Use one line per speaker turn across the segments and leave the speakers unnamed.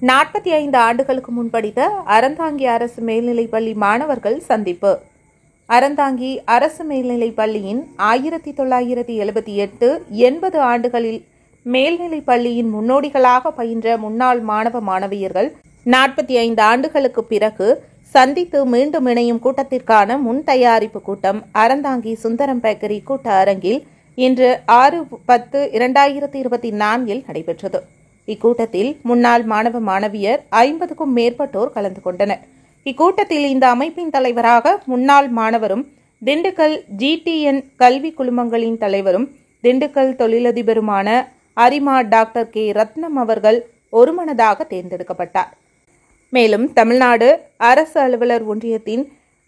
45 ஆண்டுகளுக்கு முன் படித்த அறந்தாங்கி அரசு மேல்நிலைப்பள்ளி மாணவர்கள் சந்திப்பு. அறந்தாங்கி அரசு மேல்நிலைப் பள்ளியின் 1978-80 ஆண்டுகளில் மேல்நிலைப் பள்ளியின் முன்னோடிகளாக பயின்ற முன்னாள் மாணவ மாணவியர்கள் 45 ஆண்டுகளுக்கு பிறகு சந்தித்து மீண்டும் இணையும் கூட்டத்திற்கான முன் தயாரிப்பு கூட்டம் அறந்தாங்கி சுந்தரம் பேக்கரி கூட்ட அரங்கில் இன்று 6/10/2024 நடைபெற்றது. இக்கூட்டத்தில் முன்னாள் மாணவ மாணவியர் 50க்கும் மேற்பட்டோர் கலந்து கொண்டனர். இக்கூட்டத்தில் இந்த அமைப்பின் தலைவராக முன்னாள் மாணவரும் திண்டுக்கல் GTN கல்வி குழுமங்களின் தலைவரும் திண்டுக்கல் தொழிலதிபருமான அரிமா டாக்டர் K. ரத்னம் அவர்கள் ஒருமனதாக தேர்ந்தெடுக்கப்பட்டார். மேலும் தமிழ்நாடு அரசு அலுவலர் ஒன்றியத்தின்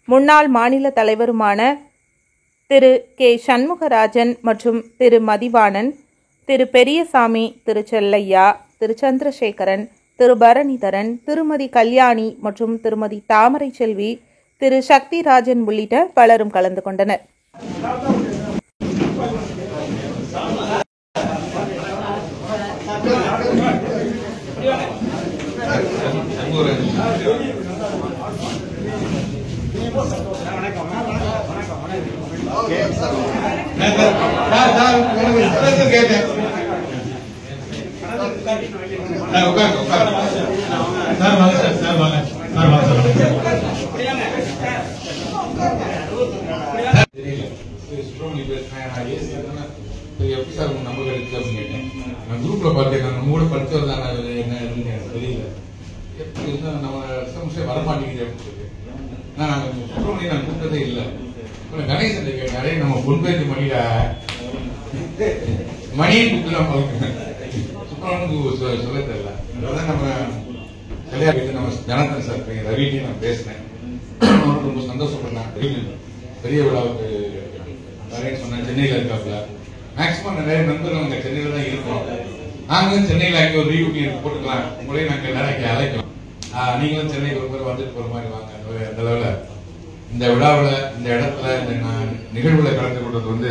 முன்னாள் மாநில தலைவருமான திரு K. சண்முகராஜன் மற்றும் திரு மதிவாணன், திரு பெரியசாமி, திரு செல்லையா, திரு சந்திரசேகரன், திரு பரணிதரன், திருமதி கல்யாணி மற்றும் திருமதி தாமரை செல்வி, திரு சக்திராஜன் உள்ளிட்ட பலரும் கலந்து கொண்டனர்.
எப்படி சார் உங்க நம்பர் எடுத்து அப்படின்னு நான் குரூப்ல பார்த்தேன். நம்ம கூட படிச்சவர் தானே என்ன எனக்கு தெரியல. எப்படி இருந்தா நம்ம சமஸ்டே வரமாட்டேங்குது அப்படின்னு சொல்லி நான் சுப்பிரமணியம் நான் கூப்பிட்டதே இல்லை. கணேசன் நிறைய நம்ம பொன்பேசி மணிடா மணியும் கூப்பிட்டுலாம் பழக்கம். சுப்பிரமணியம் சொல்ல தெரியல. அதான் நம்ம கல்யாணம் நம்ம ஜனார்தன் சார் ரவிட்டையும் நான் பேசினேன். ரொம்ப சந்தோஷப்பட்டேன். பெரிய விழாவுக்கு நிறைய சொன்னேன். சென்னையில் இருக்காப்புல மேக்சிமம் நிறைய நண்பர்கள் அங்கே சென்னையில தான் இருக்கோம். நாங்களும் சென்னையில் அங்கே ஒரு ரீயூனியன் போட்டுக்கலாம். உங்களையும் நாங்கள் எல்லாரும் அழைக்கலாம். நீங்களும் சென்னைக்கு ஒரு முறை வந்துட்டு போற மாதிரி வாங்க. அந்த அளவில் இந்த விழாவில் இந்த இடத்துல இந்த நிகழ்வுல கலந்து கொண்டது வந்து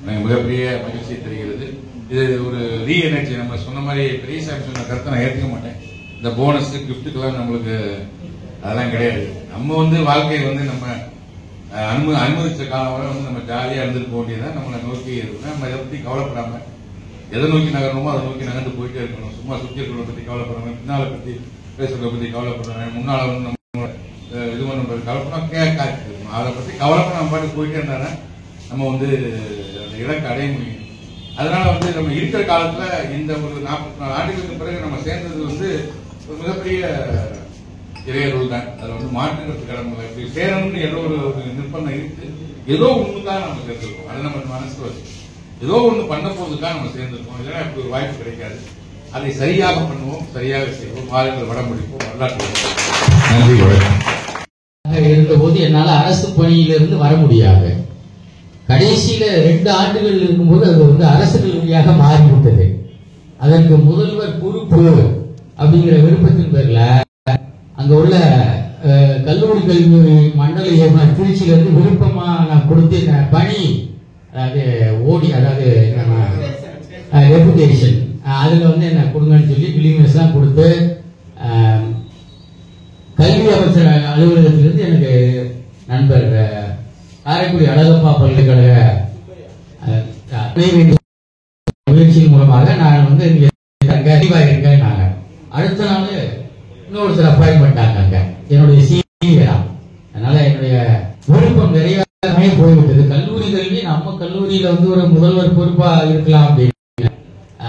எனக்கு மிகப்பெரிய மகிழ்ச்சி தெரிகிறது. இது ஒரு ரீ எனர்ஜி. நம்ம சொன்ன மாதிரி பெரியசாமி சொன்ன கருத்தை நான் ஏற்க மாட்டேன். இந்த போனஸ் கிஃப்ட்டுக்கெல்லாம் நம்மளுக்கு அதெல்லாம் கிடையாது. நம்ம வந்து வாழ்க்கையை வந்து நம்ம அனுமதிச்ச காலம் வரை வந்து நம்ம ஜாலியா இருந்துட்டு போக வேண்டியதான். நம்மளை நோக்கி இருக்கணும். நம்ம இதை பத்தி கவலைப்படாம எதை நோக்கி நகரணுமோ அதை நோக்கி நகர்ந்து போயிட்டே இருக்கணும். சும்மா சுற்றி இருக்கிறத பத்தி கவலைப்படாம, பின்னால பத்தி பேசுறத பத்தி கவலைப்படுறாங்க, முன்னால வந்து நம்ம இது பண்ண கவலைப்படாம காத்துட்டு இருக்கணும். அதை பத்தி கவலைப்படாம பாட்டு போயிட்டே இருந்தா நம்ம வந்து அந்த இலக்கை அடைய முடியும். அதனால வந்து நம்ம இருக்கிற காலத்துல இந்த ஒரு 44 ஆண்டுகளுக்கு பிறகு நம்ம சேர்ந்தது வந்து ஒரு மிகப்பெரிய இறையருள் தான். அதை வந்து மாற்றுறதுக்கு கடமை. இப்படி சேரணும்னு ஏதோ ஒரு நிர்பந்தம் இருக்கு. ஏதோ ஒண்ணுதான் நம்ம சேர்ந்திருக்கோம். அதை நம்ம மனசுல வச்சு ஏதோ ஒண்ணு பண்ண போறதுக்காக நம்ம சேர்ந்திருக்கோம். இதெல்லாம் இப்படி ஒரு வாய்ப்பு கிடைக்காது. அதை சரியாக பண்ணுவோம், சரியாக செய்வோம். வாருங்கள் வட முடிப்போம். வரலாற்று நன்றி.
இருந்தபோது என்னால அரசு பணியிலிருந்து வர முடியாது. கடைசியில 2 ஆண்டுகள் இருக்கும்போது அது வந்து அரசு கல்லூரியாக மாறிவிட்டது. அதற்கு முதல்வர் பொறுப்பு அப்படிங்கிற விருப்பத்தின் பேர்ல அங்க உள்ள கல்லூரி கல்வி மண்டல இயக்குனர் திருச்சியிலிருந்து விருப்பமா நான் கொடுத்து பணி, அதாவது ஓடி, அதாவது ரெபுடேஷன், அதுல வந்து என்ன கொடுங்கன்னு சொல்லி பிலிமினஸ் எல்லாம் கொடுத்து கல்வி அமைச்சர் அலுவலகத்திலிருந்து எனக்கு நண்பர் காரைக்குடி அழகப்பா பல்கலைக்கழக முயற்சியின் மூலமாக நான் வந்து அறிவாயிருக்கேன். நாங்க அடுத்த நாள் இன்னொருத்தர் அப்பாயின்மெண்ட் ஆனாங்க, என்னுடைய சீனியரா. அதனால என்னுடைய விருப்பம் நிறைய போய்விட்டது. கல்லூரி கல்வி நம்ம கல்லூரியில வந்து ஒரு முதல்வர் பொறுப்பா இருக்கலாம் அப்படின்னு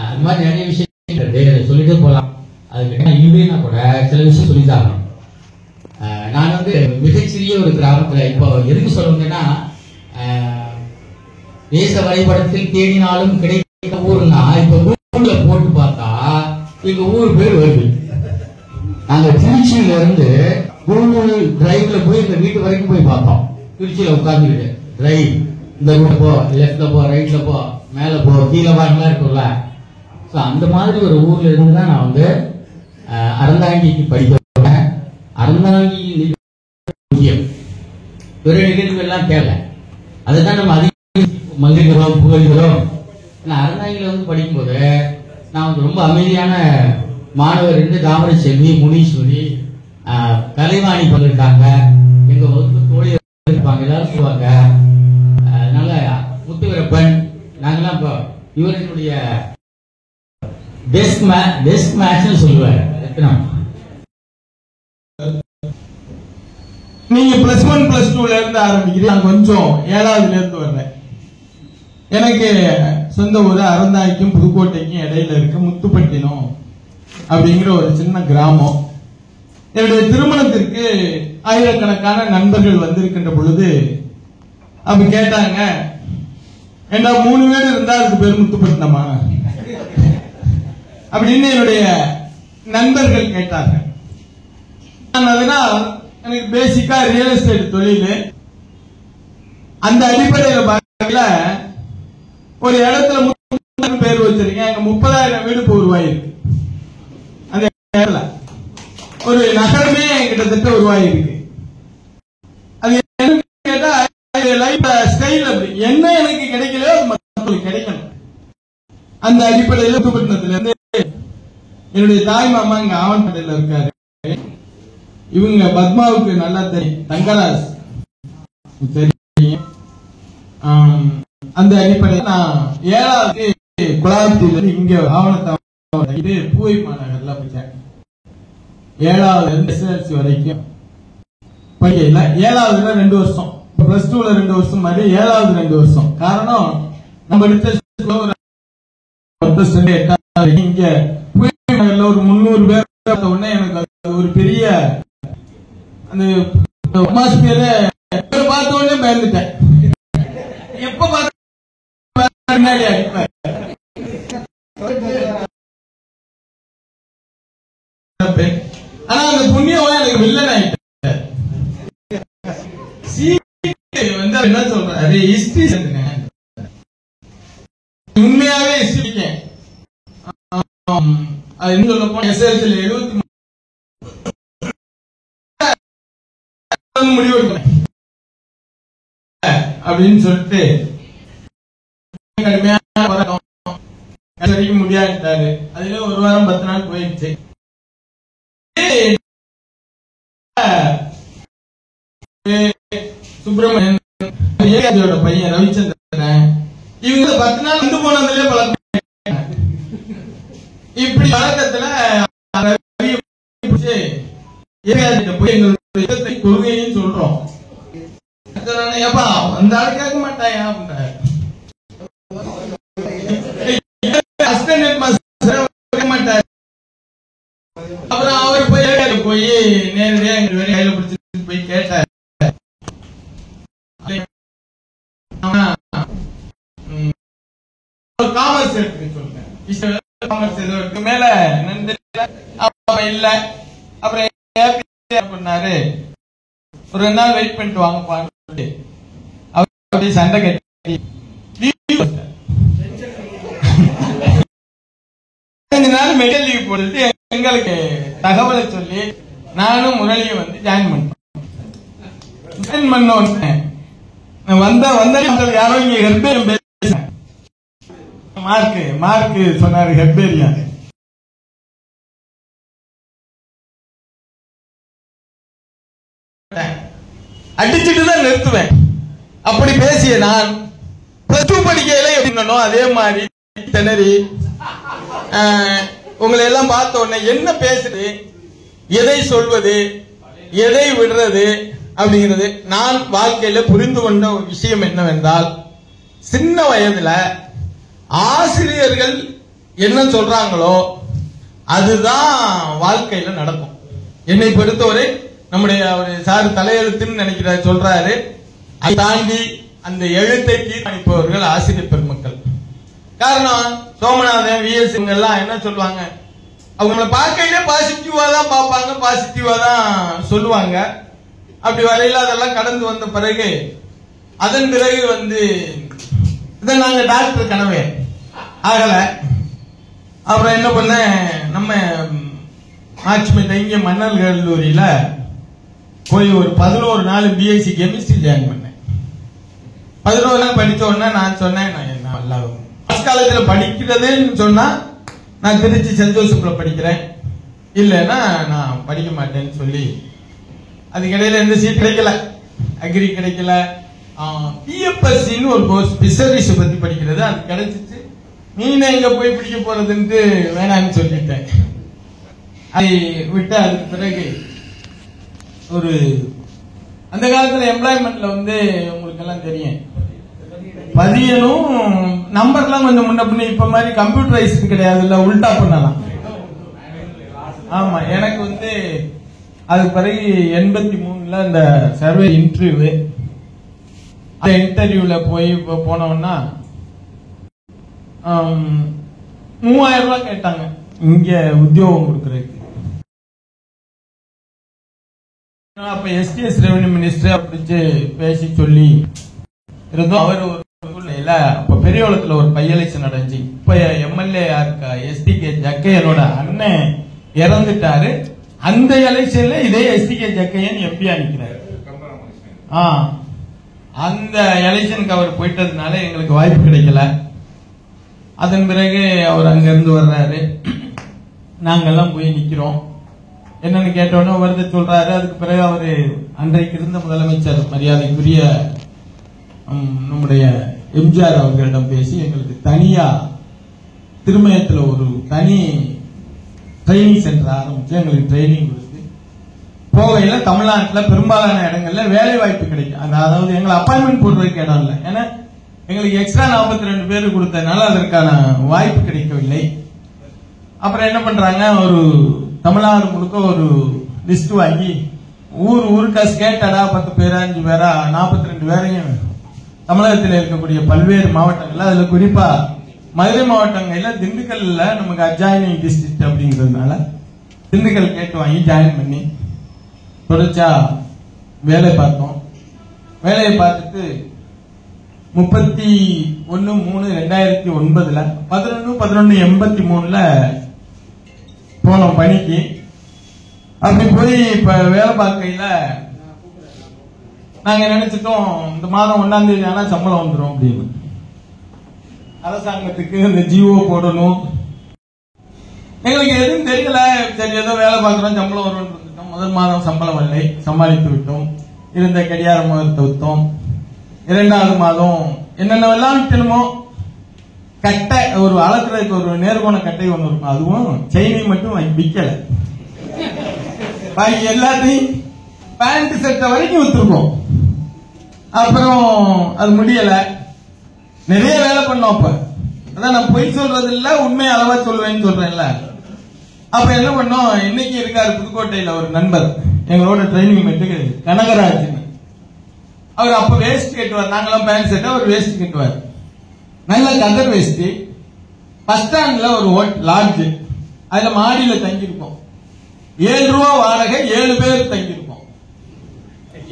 அந்த மாதிரி நிறைய விஷயம் சொல்லிட்டே போலாம். அதுக்கு இல்லைன்னா கூட சில விஷயம் சொல்லித்தாங்க. நான் வந்து மிகச்சிறிய ஒரு கிராமத்துல, இப்போ எதுக்கு சொல்லுங்கன்னா தேச வரைபடத்தில் தேடினாலும் கிடைக்க ஊருன்னா இப்ப கூகுள்ல போட்டு பார்த்தா எங்க ஊர் பேர் வருது. நாங்க திருச்சியில இருந்து கூகுள் டிரைவ்ல போய் எங்க வீட்டு வரைக்கும் போய் பார்த்தோம். திருச்சியில உட்கார்ந்துட்டு டிரைவ், இந்த ரூட்ல போ, லெப்ட்ல போ, ரைட்ல போ, மேல போ, கீழே வாங்கலாம் இருக்கும்ல. அந்த மாதிரி ஒரு ஊர்ல இருந்து தான் நான் வந்து அறந்தாங்கிக்கு படிக்க போனேன். அறந்தாங்கி பிற நிகழ்வு எல்லாம் தேவை. அதுதான் நம்ம அதிக மகிழ்கிறோம், புகழ்கிறோம். அறந்தாங்கில வந்து படிக்கும்போது நான் வந்து ரொம்ப அமைதியான மாணவர் தாமரை செல்வி, முனீஸ்வரி, கலைவாணி பங்கிருக்காங்க. எங்க வகுப்பு தோழியர் இருப்பாங்க, எல்லாரும் சொல்லுவாங்க. அதனால முத்துவீரப்பன் நாங்கெல்லாம் இப்போ இவர்களுடைய டெஸ்க் மேட்ச் சொல்லுவார்.
நீங்க +1 +2ல இருந்து ஆரம்பிக்கிறீங்க. நான் கொஞ்சம் 7வதுல இருந்து வர்றேன். எனக்கு சொந்த ஊர் அறந்தாய்க்கும் புதுக்கோட்டைக்கும் இடையில இருக்க முத்துப்பட்டினம் அப்படிங்கிற ஒரு சின்ன கிராமம். என்னுடைய திருமணத்திற்கு ஆயிரக்கணக்கான நண்பர்கள் வந்திருக்கின்ற பொழுது அப்ப கேட்டாங்க, ஏண்டா 3 வீடு இருந்தா அதுக்கு பேர் முத்துப்பட்டினமா அப்படின்னு என்னுடைய நண்பர்கள் கேட்டாங்க. அதனால் எனக்கு பேசிக்கா ரியல் எஸ்டேட் தொழில். அந்த அடிப்படையில் பார்க்கல ஒரு இடத்துல பேர் வச்சிருக்கேன். அங்க 30,000 வீடு இப்போ உருவாயிருக்கு. அந்த இடத்துல ஒரு நகரமே கிட்டத்தட்ட உருவாயிருக்கு. அது கேட்டா லைஃப் ஸ்டைல் அப்படி என்ன எனக்கு கிடைக்கலையோ மக்களுக்கு கிடைக்கணும். அந்த அடிப்படையில் முத்துப்பட்டினத்துல இருந்து என்னுடைய தாய் மாமா இங்க ஆவன்பேட்டையில இருக்காரு. இவங்க பத்மாவுக்கு நல்லா தெரியும், தங்கராஜ் தெரியும். அந்த அடிப்படையில் நான் 7வது குலாத்திலிருந்து இங்க ஆவணத்தை பூவை மாநகர்ல படிச்சேன். 7வது SSLC வரைக்கும் படிக்கல. 7வதுல 2 வருஷம், +2ல 2 வருஷம் மாதிரி 7வது 2 வருஷம். காரணம் நம்ம எடுத்த இங்க ஒரு 300 பேர் உடனே எனக்கு ஒரு பெரிய அந்த அட்மாஸ்பியரை பார்த்த உடனே பயந்துட்டேன். எப்ப பின்னாடி ஆனா அந்த புண்ணியம் எனக்கு வில்லன் ஆயிட்டேன். என்ன சொல்றேன், ஹிஸ்டரி உண்மையாவே ஹிஸ்டரி. அது என்ன சொல்ல போன SSLC 73 முடிவு அப்படின்னு சொல்லிட்டு கடுமையான வரைக்கும் முடியாட்டாரு. அதுல 1 வாரம் 10 நாள் போயிடுச்சு. சுப்பிரமணியன் பையன் ரவிச்சந்திரன் இவங்க 10 நாள் வந்து போனதுலயே பழக்கம். இப்படி பழக்கத்துல கொள்கையும் சொல்றோம். ஏப்பா அந்த ஆள் கேட்க மாட்டாயா மாட்டாரு. அப்புறம் அவர் போய் நேரடியா எங்க கையில பிடிச்சிட்டு போய் கேட்டார். காமர்ஸ் எடுத்து சொல்றேன். காமர்ஸ் மேல இல்ல. அப்புறம் பண்ணாரு, ஒரு 2 நாள் வெயிட் பண்ணிட்டு வாங்கப்பான்னு அவர் சண்டை கட்டி 5 நாள் மெடிக்கல் லீவ் போட்டு எங்களுக்கு தகவலை சொல்லி நானும் முரளியும் வந்து ஜாயின் பண்ண யாரோ இங்க ஹெர்பேரியம் மார்க் சொன்னாரு. ஹெர்பேரியம் அடிச்சுட்டு தான் நிறுத்துவேன். அப்படி பேசிய நான் +2 படிக்கையில எப்படினோ அதே மாதிரி திணறி உங்களை எல்லாம் பார்த்த உடனே என்ன பேசுது, எதை சொல்வது, எதை விடுறது அப்படிங்கிறது நான் வாழ்க்கையில புரிந்து கொண்ட ஒரு விஷயம் என்னவென்றால், சின்ன வயதுல ஆசிரியர்கள் என்ன சொல்றாங்களோ அதுதான் வாழ்க்கையில நடக்கும். என்னை பொறுத்தவரை நம்முடைய சார் தலையெழுத்துன்னு நினைக்கிறார் சொல்றாரு. அதை தாண்டி அந்த எழுத்தை தீர்மானிப்பவர்கள் ஆசிரியர் பெருமக்கள். காரணம் சோமநாதன், VS எல்லாம் என்ன சொல்லுவாங்க, அவங்கள பார்க்கையிலே பாசிட்டிவா தான் பார்ப்பாங்க, பாசிட்டிவா தான் சொல்லுவாங்க. அப்படி வரையில அதெல்லாம் கடந்து வந்த பிறகு அதன் பிறகு இதை நாங்க டாக்டர் கனவே ஆகல. அப்புறம் என்ன பண்ண, நம்ம மாட்சிமேட்டை இங்க மன்னர் கல்லூரியில போய் ஒரு 11 நாள் BSc கெமிஸ்ட்ரி ஜாயின் பண்ணேன். 11 நாள் படிச்ச உடனே நான் சொன்னேன், நான் என்ன காலேஜில் படிக்கிறதுன்னு சொன்னா நான் திருச்சி சென்ட் ஜோசப்ல படிக்கிறேன். இல்லைன்னா நான் படிக்க மாட்டேன்னு சொல்லி அதுக்கிடையில எந்த சீட் கிடைக்கல, அக்ரி கிடைக்கல. பிஎஃப்எஸ்சின்னு ஒரு கோர்ஸ் பிஷரிஸ் பத்தி படிக்கிறது அது கிடைச்சிச்சு. நீங்க எங்க போய் பிடிக்க போறதுன்ட்டு வேணான்னு சொல்லிட்டேன். அதை விட்டு அதுக்கு பிறகு ஒரு அந்த காலத்துல எம்ப்ளாய்மெண்ட்ல வந்து உங்களுக்கு எல்லாம் தெரியும், பதியனும் நம்பர்லாம் கொஞ்சம் முன்ன பின்ன இப்ப மாதிரி கம்ப்யூட்டரைஸ்டு கிடையாது, இல்ல உல்டா பண்ணலாம். ஆமா, எனக்கு வந்து அதுக்கு பிறகு 83 இந்த சர்வே இன்டர்வியூ, அந்த இன்டர்வியூல போய் போனோம்னா 3000 ரூபாய் கேட்டாங்க இங்க உத்தியோகம் கொடுக்கறதுக்கு. அப்ப எஸ்டிஎஸ் ரெவன்யூ மினிஸ்டர் அப்படி பேசி சொல்லி இருந்தோம். அவர் இல்ல அப்ப பெரியவளத்துல ஒரு பை எலெக்ஷன் நடந்துச்சு. இப்ப எம்எல்ஏ இருக்கா எஸ்டிகே ஜக்கையனோட அண்ணன் இறந்துட்டாரு. அந்த எலெக்ஷன்ல இதே எஸ்டிகே ஜக்கையன் எம்பியா நிக்கிறாரு. அந்த எலெக்ஷனுக்கு அவர் போயிட்டதுனால எங்களுக்கு வாய்ப்பு கிடைக்கல. அதன் பிறகு அவர் அங்க இருந்து வர்றாரு, நாங்கெல்லாம் போய் நிக்கிறோம். என்னன்னு கேட்டோன்னா வருது சொல்றாரு. அதுக்கு பிறகு அவரு அன்றைக்கு இருந்த முதலமைச்சர் மரியாதைக்குரிய நம்முடைய எம்ஜிஆர் அவர்களிடம் பேசி எங்களுக்கு தனியா திருமயத்தில் ஒரு தனி ட்ரைனிங் சென்டர் ஆரம்பிச்சு எங்களுக்கு ட்ரைனிங் கொடுத்து போகையில தமிழ்நாட்டில் பெரும்பாலான இடங்கள்ல வேலை வாய்ப்பு கிடைக்கும். அதாவது எங்களை அப்பாயின்மெண்ட் போடுறதுக்கு இடம் இல்லை, ஏன்னா எங்களுக்கு எக்ஸ்ட்ரா 42 பேர் கொடுத்ததுனால அதற்கான வாய்ப்பு கிடைக்கவில்லை. அப்புறம் என்ன பண்றாங்க, ஒரு தமிழ்நாடு முழுக்க ஒரு லிஸ்ட் வாங்கி ஊருக்கா ஸ்கேட்டடா 10 பேரா 5 பேரா 42 பேரையும் தமிழகத்தில் இருக்கக்கூடிய பல்வேறு மாவட்டங்கள்ல, அதுல குறிப்பா மதுரை மாவட்டங்கள்ல திண்டுக்கல்ல நமக்கு அட்ஜாயினிங் டிஸ்ட்ரிக்ட் அப்படிங்கிறதுனால திண்டுக்கல் கேட்டு வாங்கி ஜாயின் பண்ணி தொடர்ச்சியா வேலை பார்த்தோம். வேலையை பார்த்துட்டு 31/3/2009 11/11/83 போனோம் பணிக்கு. அப்படி போய் இப்ப வேலை பார்க்கையில நாங்க நினைச்சிட்டோம் இந்த மாதம் 1ஆம் தேதி ஆனா சம்பளம் வந்துடும் அப்படின்னு. அரசாங்கத்துக்கு இந்த ஜிஓ போடணும், எங்களுக்கு எதுவும் தெரியல. சரி ஏதோ வேலை பார்க்கிறோம் சம்பளம் வரும். முதல் மாதம் சம்பளம் வரலை, சமாளித்து விட்டோம். இருந்த கடியார முகத்தை விட்டோம். 2வது மாதம் என்னென்னவெல்லாம் விட்டணுமோ கட்டை, ஒரு அளக்குறதுக்கு ஒரு நேர்கோண கட்டை ஒண்ணு இருக்கும், அதுவும் செயினை மட்டும் விற்கல. பாக்கி எல்லாத்தையும் பேண்ட் சட்டை வரைக்கும் வித்துருக்கோம். அப்புறம் அது முடியல, நிறைய வேலை பண்ணோம். அப்ப அதான் நான் பொய் சொல்றது இல்ல, உண்மையை அளவா சொல்லுவேன்னு சொல்றேன்ல. அப்ப என்ன பண்ணோம், இன்னைக்கு இருக்காரு புதுக்கோட்டையில ஒரு நண்பர் எங்களோட ட்ரைனிங் மெட்டுக்கு கனகராஜ். அவர் அப்ப வேஸ்ட் கட்டுவார், நாங்களாம் பேண்ட் சட்டை, அவர் வேஸ்ட் கட்டுவார். நல்ல கதர் வேஸ்ட். பஸ் ஸ்டாண்ட்ல ஒரு லாட்ஜ், அதுல மாடியில தங்கியிருக்கோம். 7 ரூபா வாடகை, 7 பேர் தங்கியிருக்கோம்.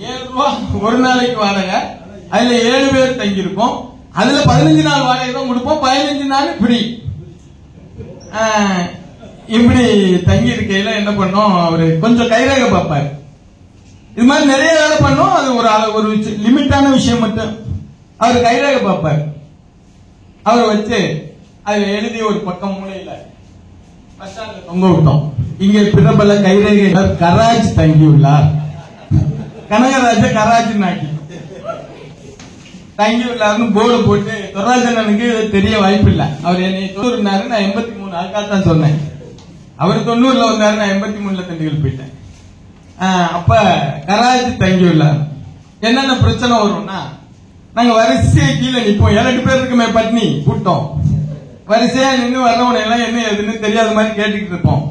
7 ரூபா ஒரு நாளைக்கு வாடகை, அதுல 7 பேர் தங்கியிருக்கோம். அதுல 15 நாள் வாடகை தான் கொடுப்போம், 15 நாள் இப்படி இப்படி தங்கி இருக்கையில என்ன பண்ணோம், அவரு கொஞ்சம் கைரேகை பார்ப்பாரு. இது மாதிரி நிறைய வேலை பண்ணோம். அது ஒரு லிமிட்டான விஷயம் மட்டும் அவர் கைரேகை பார்ப்பாரு. அவர் வச்சு அதுல எழுதி ஒரு பக்கம் மூலையில பஸ் ஸ்டாண்ட்ல தொங்க விட்டோம். இங்கே பிரபல கைரேகை கராஜ் தங்கியுள்ளார், கனகராஜ கராஜ் நாக்கி தங்கியுள்ளார்னு போர்டு போட்டு. துர்ராஜனனுக்கு தெரிய வாய்ப்பு இல்லை. அவர் என்னை 90 நான் 83 அதுக்காகத்தான் சொன்னேன். அவர் 90 வந்தாரு, நான் 83 திண்டுக்கல் போயிட்டேன். அப்ப கராஜ் தங்கியுள்ளார். என்னென்ன பிரச்சனை வரும்னா, நாங்க வரிசையா கீழே நிப்போம். 7-8 பேர் இருக்குமே பட்னி கூட்டம். வரிசையா நின்று வர்றவனை எல்லாம் என்ன எதுன்னு தெரியாத மாதிரி கேட்டுக்கிட்டு இருப்போம்.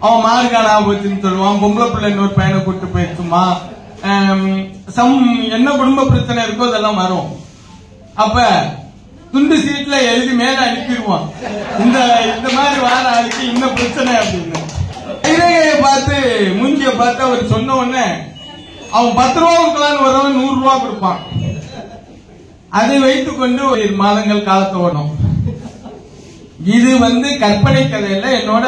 அவன் மாடு காணா போச்சுன்னு சொல்லுவான், பொம்பளை பிள்ளை இன்னொரு பையனை கூட்டு போயிடுச்சுமா, என்ன குடும்ப பிரச்சனை இருக்கோ அதெல்லாம் வரும். அப்ப துண்டு சீட்ல எழுதி மேல அனுப்பிடுவான், இந்த மாதிரி வார ஆளுக்கு இந்த பிரச்சனை அப்படின்னு. கைரேகையை பார்த்து மூஞ்சிய பார்த்து அவர் சொன்ன உடனே அவன் 10 ரூபா கொடுக்கலான்னு வரவன் 100 ரூபா கொடுப்பான். அதை வைத்துக் கொண்டு ஒரு மாதங்கள் காலத்தை ஓடும். இது கற்பனை கதையில என்னோட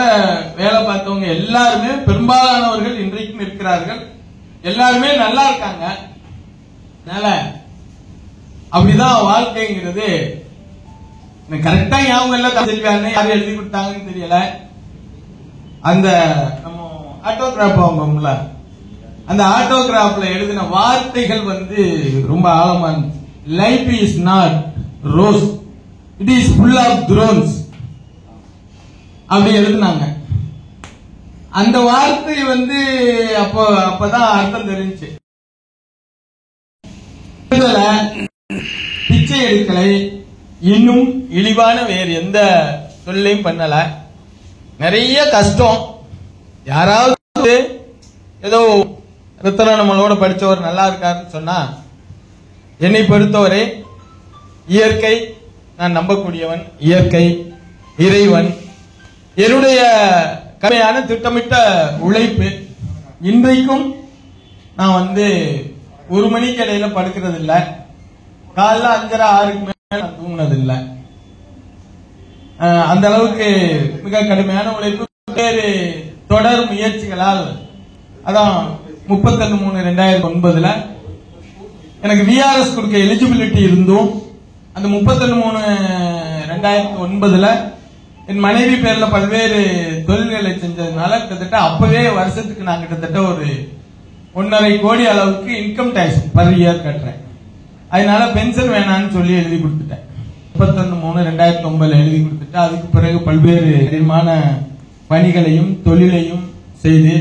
வேலை பார்த்தவங்க எல்லாருமே பெரும்பாலானவர்கள் இன்றைக்கும் இருக்கிறார்கள். எல்லாருமே நல்லா இருக்காங்க. அப்படிதான் வாழ்க்கைங்கிறது. கரெக்டா ஞாபகம் எல்லாம் செல்வியாருன்னு யாரும் எழுதி கொடுத்தாங்கன்னு தெரியல. அந்த நம்ம ஆட்டோகிராஃப் வாங்குவோம்ல, அந்த ஆட்டோகிராஃப்ல எழுதின வார்த்தைகள் ரொம்ப ஆழமான. Life is not rose, it is full of thorns அப்படி எழுதினாங்க. அந்த வார்த்தை அப்பதான் அர்த்தம் தெரிஞ்சு. பிச்சை எடுக்கலை, இன்னும் இழிவான வேறு எந்த சொல்லையும் பண்ணல. நிறைய கஷ்டம். யாராவது ஏதோ ரத்தன நம்மளோட படிச்சவர் நல்லா இருக்காருன்னு சொன்னா, என்னை பொறுத்தவரை இயற்கை, நான் நம்பக்கூடியவன், இயற்கை, இறைவன், என்னுடைய கடுமையான திட்டமிட்ட உழைப்பு. இன்றைக்கும் நான் 1 மணிக்கு இடையில படுக்கிறது இல்ல, காலைல 5:30 6க்கு மேல தூங்கினது இல்ல. அந்த அளவுக்கு மிக கடுமையான உழைப்பு. வேறு தொடர் முயற்சிகளால் அதான் 31/3/2009 எனக்கு விஆர்எஸ் கொடுக்க எலிஜிபிலிட்டி இருந்தும், அந்த 31/3/2009 என் மனைவி பேர்ல பல்வேறு தொழில்களை செஞ்சதுனால கிட்டத்தட்ட அப்பவே வருஷத்துக்கு நான் கிட்டத்தட்ட ஒரு 1.5 கோடி அளவுக்கு இன்கம் டாக்ஸ் பர் இயர் கட்டுறேன். அதனால பென்ஷன் வேணான்னு சொல்லி எழுதி கொடுத்துட்டேன். 31/3/2009 எழுதி கொடுத்துட்டு, அதுக்கு பிறகு பல்வேறு விதமான பணிகளையும் தொழிலையும் செய்து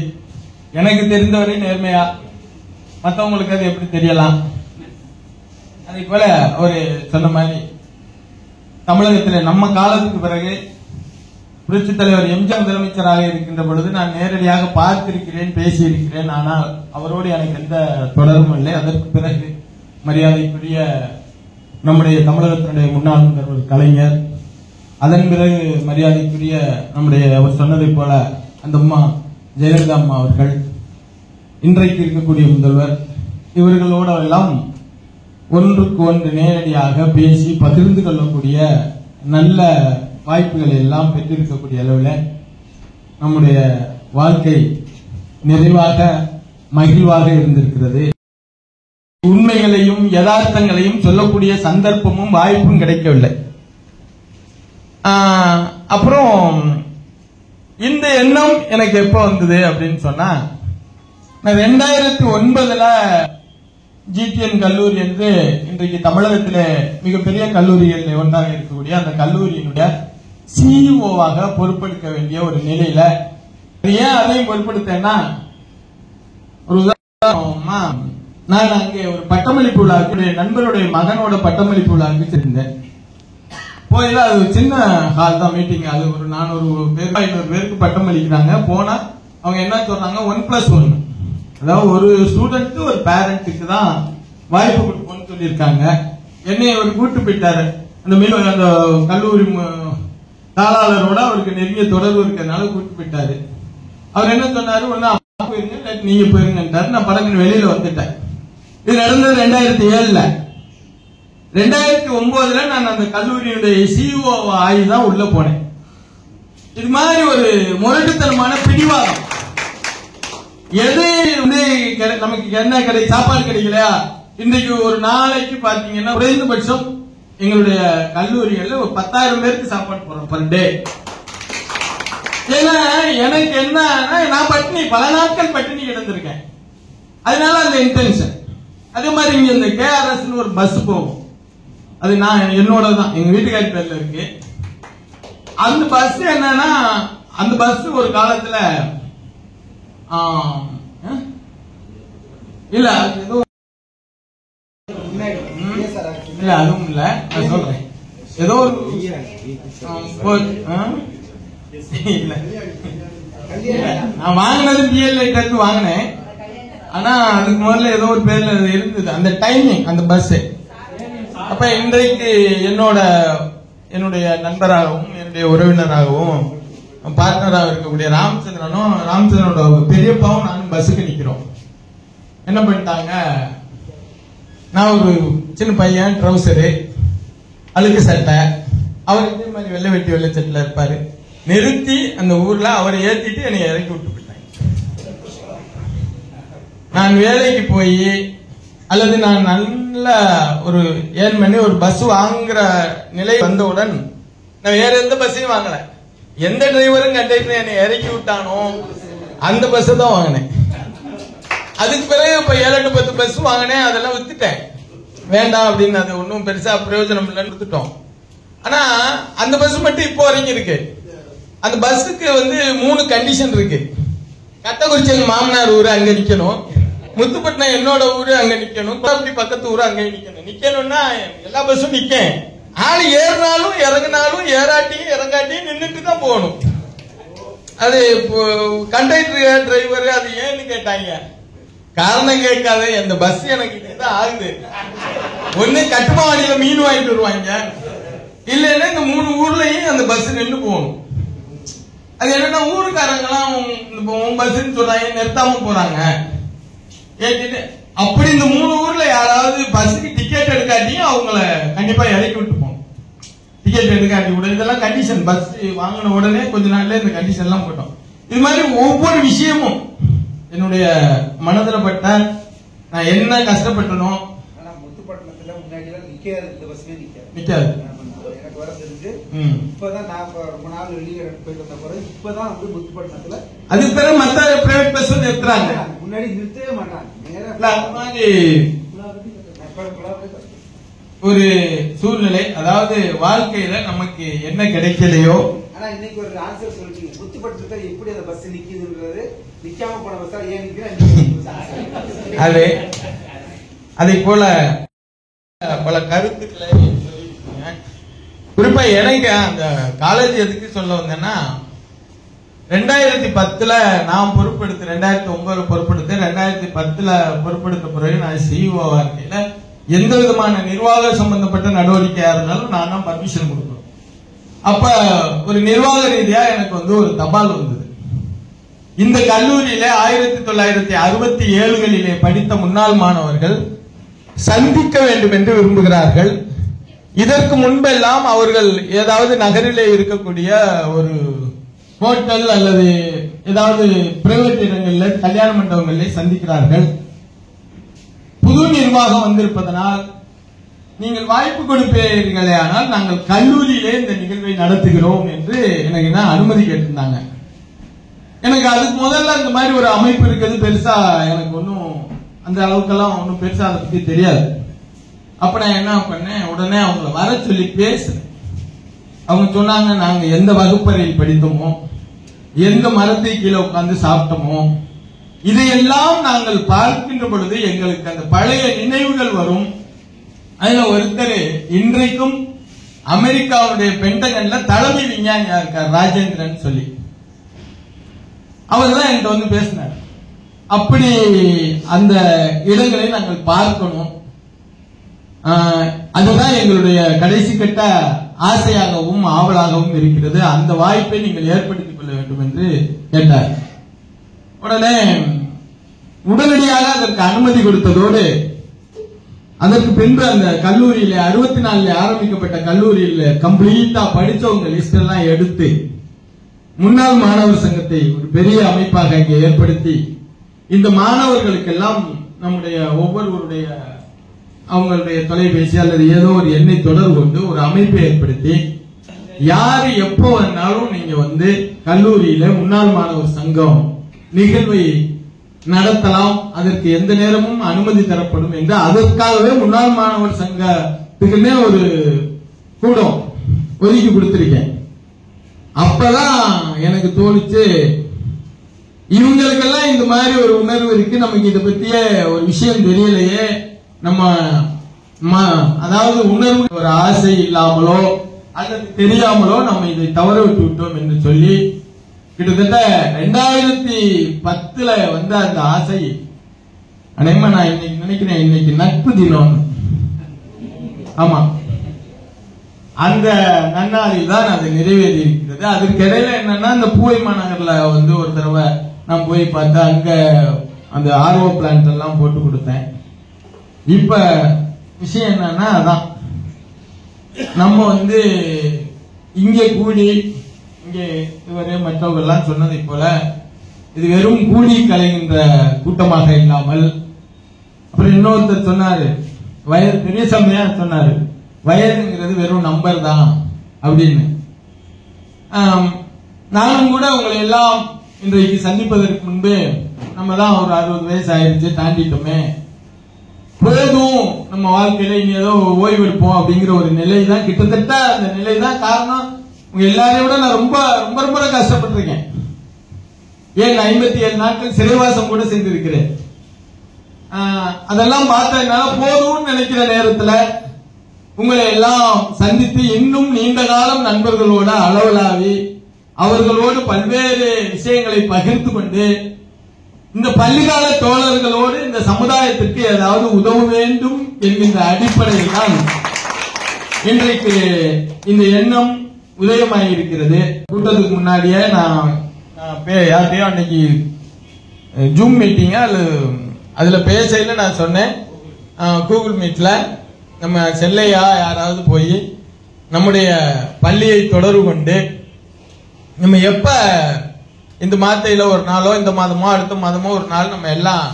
எனக்கு தெரிந்தவரை நேர்மையா, மற்றவங்களுக்கு அது எப்படி தெரியலாம். அதே போல ஒரு சொன்ன மாதிரி தமிழகத்தில் நம்ம காலத்துக்கு பிறகு புரட்சி தலைவர் எம்ஜிஆர் முதலமைச்சராக இருக்கின்ற பொழுது நான் நேரடியாக பார்த்திருக்கிறேன், பேசியிருக்கிறேன். ஆனால் அவரோடு எனக்கு எந்த தொடர்பும் இல்லை. அதற்கு பிறகு மரியாதைக்குரிய நம்முடைய தமிழகத்தினுடைய முன்னாள் முதல்வர் கலைஞர், அதன் பிறகு மரியாதைக்குரிய நம்முடைய அவர் சொன்னதை போல அந்த அம்மா ஜெயலலிதா அம்மா அவர்கள், இன்றைக்கு இருக்கக்கூடிய முதல்வர், இவர்களோடு எல்லாம் ஒன்றுக்கு ஒன்று நேரடியாக பேசி பகிர்ந்து கொள்ளக்கூடிய நல்ல வாய்ப்புகளை எல்லாம் பெற்றிருக்கக்கூடிய அளவில் நம்முடைய வாழ்க்கை நிறைவாக மகிழ்வாக இருந்திருக்கிறது. உண்மைகளையும் யதார்த்தங்களையும் சொல்லக்கூடிய சந்தர்ப்பமும் வாய்ப்பும் கிடைக்கவில்லை. அப்புறம் இந்த எண்ணம் எனக்கு எப்ப வந்தது அப்படின்னு சொன்னா, நான் 2009 ஜிடிஎன் கல்லூரி என்று இன்றைக்கு தமிழகத்திலே மிகப்பெரிய கல்லூரிகள் ஒன்றாக இருக்கக்கூடிய அந்த கல்லூரியினுடைய சிஇஓவாக பொறுப்பெடுக்க வேண்டிய ஒரு நிலையில, ஏன் அதையும் பொறுப்பெடுத்தேன்னா, ஒரு உதாரணமா நான் அங்கே ஒரு பட்டமளிப்பு விழாவுக்கு நண்பருடைய மகனோட பட்டமளிப்பு விழாவுக்கு சென்றேன். போயில அது சின்ன ஹால் தான் மீட்டிங். அது ஒரு 400 பேர் 500 பேருக்கு பட்டம் அளிக்கிறாங்க. போனா அவங்க என்ன சொல்றாங்க, 1+1, அதாவது ஒரு ஸ்டூடெண்ட் ஒரு பேரண்ட்டுக்கு தான் வாய்ப்பு கொடுப்போம்னு சொல்லியிருக்காங்க. என்னை அவர் கூட்டு போயிட்டாரு. அந்த கல்லூரி தாளாளரோட அவருக்கு நெருங்கிய தொடர்பு இருக்கிறதுனால கூட்டு போயிட்டாரு. அவர் என்ன சொன்னாரு, ஒண்ணு அப்பா போயிருங்க, நீங்க போயிருங்கன்றாரு. நான் படகு வெளியில வந்துட்டேன். இது நடந்தது 2007. 2009 நான் அந்த கல்லூரியுடைய சிஇஓ ஆகி தான் உள்ள போனேன். இது மாதிரி ஒரு முரட்டுத்தனமான பிடிவாதம். எது நமக்கு என்ன சாப்பாடு கிடைக்கலையா, இன்றைக்கு ஒரு நாளைக்கு பாத்தீங்கன்னா குறைந்தபட்சம் எங்களுடைய கல்லூரிகள்ல ஒரு 10,000 பேருக்கு சாப்பாடு போறோம் பர் டே. ஏன்னா எனக்கு என்ன, நான் பட்டினி பல நாட்கள் பட்டினி கிடந்திருக்கேன். அதனால அந்த இன்டென்ஷன். அதே மாதிரி இங்க இந்த KRS ஒரு பஸ் போகும், அது நான் என்னோட தான், எங்க வீட்டுக்காரி பேர்ல இருக்கு. அந்த பஸ் என்னன்னா, அந்த பஸ் ஒரு காலத்துல இல்ல ஏதோ இல்ல அதுவும் இல்ல, நான் சொல்றேன் ஏதோ இல்ல நான் வாங்கினது பிஎல்ஐ வாங்கினேன். ஆனா அதுக்கு முதல்ல ஏதோ ஒரு பேர்ல இருந்தது அந்த டைமிங் அந்த பஸ். அப்ப இன்றைக்கு என்னுடைய நண்பராகவும் என்னுடைய உறவினராகவும் பார்ட்னராக இருக்கக்கூடிய ராமச்சந்திரனோட பெரியப்பாவும் நானும் பஸ்ஸுக்கு நிக்கிறோம். என்ன பண்ணிட்டாங்க, நான் ஒரு சின்ன பையன், ட்ரௌசரு, அழுக்கு சட்டை, அவர் இதே மாதிரி வெள்ளை வெட்டி வெள்ளை சட்டில இருப்பாரு. நிறுத்தி அந்த ஊர்ல அவரை ஏத்திட்டு என்னை இறக்கி விட்டு போயிட்டாங்க. நான் வேலைக்கு போய் அல்லது நான் நல்ல ஒரு ஏர்ன் பண்ணி ஒரு பஸ் வாங்குற நிலை வந்தவுடன் நான் வேற எந்த பஸ்ஸையும் வாங்கல. எந்த டிரைவரும் கண்டக்டர் என்னை இறக்கி விட்டானோ அந்த பஸ் தான் வாங்கினேன். அதுக்கு பிறகு இப்ப 7 10 பஸ் வாங்கினேன், அதெல்லாம் வித்துட்டேன், வேண்டாம் அப்படின்னு. அது ஒன்றும் பெருசா பிரயோஜனம் இல்லைன்னு வித்துட்டோம். ஆனா அந்த பஸ் மட்டும் இப்போ வரைக்கும் இருக்கு. அந்த பஸ்ஸுக்கு 3 கண்டிஷன் இருக்கு. கட்டக்குறிச்சி எங்க மாமனார் ஊரு, அங்க நிக்கணும். முத்துப்பட்டினம் என்னோட ஊரு, அங்க நிக்கணும். அப்படி பக்கத்து ஊரு, அங்க நிக்கணும். நிக்கணும்னா எல்லா பஸ்ஸும் நிக்க, ஆள் ஏறினாலும் இறங்கினாலும் ஏறாட்டியும் இறங்காட்டியும் நின்றுட்டு தான் போகணும். அது கண்டக்டர் டிரைவர் அது ஏன்னு கேட்டாங்க. காரணம் கேட்காத, அந்த பஸ் எனக்கு இதுதான் ஆகுது. ஒண்ணு கட்டுமாவடியில மீன் வாங்கிட்டு வருவாங்க, இல்லைன்னா இந்த 3 ஊர்லயும் அந்த பஸ் நின்று போகணும். அது என்னன்னா ஊருக்காரங்க எல்லாம் பஸ் சொல்றாங்க, நிறுத்தாம போறாங்க. அப்படி இந்த 3 ஊர்ல யாராவது பஸ்ஸுக்கு டிக்கெட் எடுக்காட்டியும் அவங்கள கண்டிப்பா இறக்கி விட்டு போகணும். டிக்கெட் எடுக்காட்டி கூட இதெல்லாம் கண்டிஷன். பஸ் வாங்கின உடனே கொஞ்ச நாள்ல இந்த கண்டிஷன் எல்லாம் போட்டோம். இது மாதிரி ஒவ்வொரு விஷயமும் என்னுடைய மனதில் பட்ட, நான் என்ன கஷ்டப்பட்டனோ.
முத்துப்பட்டினத்துல முன்னாடி நிக்காது, இந்த பஸ்மே
நிக்காது.
எனக்கு வர தெரிஞ்சு இப்பதான் நான் ரொம்ப நாள் வெளியே போயிட்டு வந்த பிறகு இப்பதான் முத்துப்பட்டினத்துல
அதுக்கு பிறகு மத்த பிரைவேட் பஸ் நிறுத்துறாங்க.
முன்னாடி நிறுத்தவே மாட்டாங்க.
ஒரு சூழ்நிலை, அதாவது வாழ்க்கையில நமக்கு என்ன கிடைக்கலையோ.
ஆனா இன்னைக்கு ஒரு ஆன்சர் சொல்லிட்டீங்க. முத்துப்பட்டினத்துல எப்படி அந்த பஸ் நிக்குதுன்றது, நிக்காம போன பஸ் ஏன் நிக்கிறேன்.
அது அதை போல பல கருத்துக்களை குறிப்பா எனக்கு அந்த காலேஜ் எதுக்கு சொல்ல வந்தேன்னா, 2010 நான் பொறுப்பெடுத்து 2009 பொறுப்பெடுத்து 2010 பொறுப்பெடுத்த பிறகு நான் சிஇஓ வாழ்க்கையில எந்த விதமான நிர்வாக சம்பந்தப்பட்ட நடவடிக்கையா இருந்தாலும் நான் தான் பர்மிஷன் கொடுக்கணும். அப்ப ஒரு நிர்வாக ரீதியா எனக்கு ஒரு தபால் வந்தது. இந்த கல்லூரியில 1967களிலே படித்த முன்னாள் மாணவர்கள் சந்திக்க வேண்டும் என்று விரும்புகிறார்கள். இதற்கு முன்பெல்லாம் அவர்கள் ஏதாவது நகரிலே இருக்கக்கூடிய ஒரு ஹோட்டல் அல்லது ஏதாவது பிரைவேட் இடங்களில் கல்யாண மண்டபங்களில் சந்திக்கிறார்கள். புது நிர்வாகம் வந்திருப்பதனால் நீங்கள் வாய்ப்பு கொடுப்பீர்களே, ஆனால் நாங்கள் கல்லூரியிலே இந்த நிகழ்வை நடத்துகிறோம் என்று எனக்கு அனுமதி கேட்டிருந்தாங்க. எனக்கு அதுக்கு முதல்ல அந்த மாதிரி ஒரு அமைப்பு இருக்கிறது பெருசா எனக்கு ஒன்னும் அந்த அளவுக்கெல்லாம் ஒன்னும் பெருசா அதை பத்தி தெரியாது. அப்ப நான் என்ன பண்ணேன், உடனே அவங்களை வர சொல்லி பேசுறேன். அவங்க சொன்னாங்க, நாங்க எந்த வகுப்பறையில் படித்தோமோ, எந்த மரத்தை கீழே உட்கார்ந்து சாப்பிட்டோமோ, இதையெல்லாம் நாங்கள் பார்க்கின்ற பொழுது எங்களுக்கு அந்த பழைய நினைவுகள் வரும். அதுல ஒருத்தர் இன்றைக்கும் அமெரிக்காவுடைய பென்டகன்ல தலைமை விஞ்ஞானியா இருக்கார், ராஜேந்திரன் சொல்லி. அவர் தான் என்கிட்ட பேசினார். அப்படி அந்த இடங்களை நாங்கள் பார்க்கணும், அதுதான் எங்களுடைய கடைசி கட்ட ஆசையாகவும் ஆவலாகவும் இருக்கிறது. அந்த வாய்ப்பை நீங்கள் ஏற்படுத்திக் கொள்ள வேண்டும் என்று கேட்டார். உடனே உடனடியாக அதற்கு அனுமதி கொடுத்ததோடு, அதற்கு பின்பு அந்த கல்லூரியில 64 ஆரம்பிக்கப்பட்ட கல்லூரியில கம்ப்ளீட்டா படிச்சவங்க லிஸ்ட் எல்லாம் எடுத்து முன்னாள் மாணவர் சங்கத்தை ஒரு பெரிய அமைப்பாக இங்கே ஏற்படுத்தி, இந்த மாணவர்களுக்கெல்லாம் நம்முடைய ஒவ்வொருவருடைய அவங்களுடைய தொலைபேசி அல்லது ஏதோ ஒரு எண்ணை தொடர்பு கொண்டு ஒரு அமைப்பை ஏற்படுத்தி, யாரு எப்போ வந்தாலும் நீங்க கல்லூரியில முன்னாள் மாணவர் சங்கம் நிகழ்வை நடத்தலாம், அதற்கு எந்த நேரமும் அனுமதி தரப்படும் என்று அதற்காகவே முன்னாள் மாணவர் சங்கத்துக்குன்னே ஒரு கூடம் ஒதுக்கி கொடுத்திருக்கேன். அப்பதான் எனக்கு தோணுச்சு, இவங்களுக்கெல்லாம் இந்த மாதிரி ஒரு உணர்வு இருக்கு, நமக்கு இதை பத்திய ஒரு விஷயம் தெரியலையே, நம்ம அதாவது உணர்வு ஒரு ஆசை இல்லாமலோ அல்லது தெரியாமலோ நம்ம இதை தவற விட்டு விட்டோம் என்று சொல்லி, கிட்டத்தட்ட 2010 அந்த ஆசை அனைமா நான் இன்னைக்கு நினைக்கிறேன், இன்னைக்கு நட்பு தினம். ஆமா, அந்த நன்னாளில் தான் அது நிறைவேறி இருக்கிறது. அதற்கு இடையில என்னன்னா, இந்த பூவை மாநகர்ல ஒரு தடவை நான் போய் பார்த்தா அங்க அந்த ஆர்ஓ பிளான்ட் எல்லாம் போட்டு கொடுத்தேன். இப்ப விஷயம் என்னன்னா, அதான் நம்ம இங்கே கூடி, இங்கே இதுவரை மற்றவர்கள் எல்லாம் சொன்னதை போல இது வெறும் கூடி கலைகின்ற கூட்டமாக இல்லாமல், அப்புறம் இன்னொருத்தர் சொன்னாரு, வயது பெரிய சமையார் சொன்னாரு, வயதுங்கிறது வெறும் நம்பர் தான் அப்படின்னு. நானும் கூட உங்களை எல்லாம் இன்றைக்கு சந்திப்பதற்கு முன்பு நம்ம தான் ஒரு 60 வயசு ஆயிடுச்சு, தாண்டிட்டோமே, போதும் நம்ம வாழ்க்கையில இனி ஏதோ ஓய்வு எடுப்போம் அப்படிங்கிற ஒரு நிலை தான், கிட்டத்தட்ட அந்த நிலை தான் காரணம். உங்க எல்லாரையும் விட நான் ரொம்ப ரொம்ப ரொம்ப கஷ்டப்பட்டிருக்கேன். ஏன் 57 நாட்கள் சிறைவாசம் கூட செஞ்சிருக்கிறேன். அதெல்லாம் பார்த்ததுனால போதும்னு நினைக்கிற நேரத்துல உங்களை எல்லாம் சந்தித்து இன்னும் நீண்ட காலம் நண்பர்களோட அளவலாவி அவர்களோடு பல்வேறு விஷயங்களை பகிர்ந்து கொண்டு இந்த பள்ளிக்கால தோழர்களோடு இந்த சமுதாயத்திற்கு ஏதாவது உதவ வேண்டும் என்கின்ற அடிப்படையில் தான் இன்றைக்கு இந்த எண்ணம் உதயமாயிருக்கிறது. கூட்டத்துக்கு முன்னாடியே நான் யார்கிட்டயோ அன்னைக்கு ஜூம் மீட்டிங்க அதுல பேசையில நான் சொன்னேன், கூகுள் மீட்ல நம்ம செல்லையா யாராவது போய் நம்முடைய பள்ளியை தொடர்பு கொண்டு நம்ம எப்ப இந்த மாத்தையில ஒரு நாளோ இந்த மாதமோ அடுத்த மாதமோ ஒரு நாள் நம்ம எல்லாம்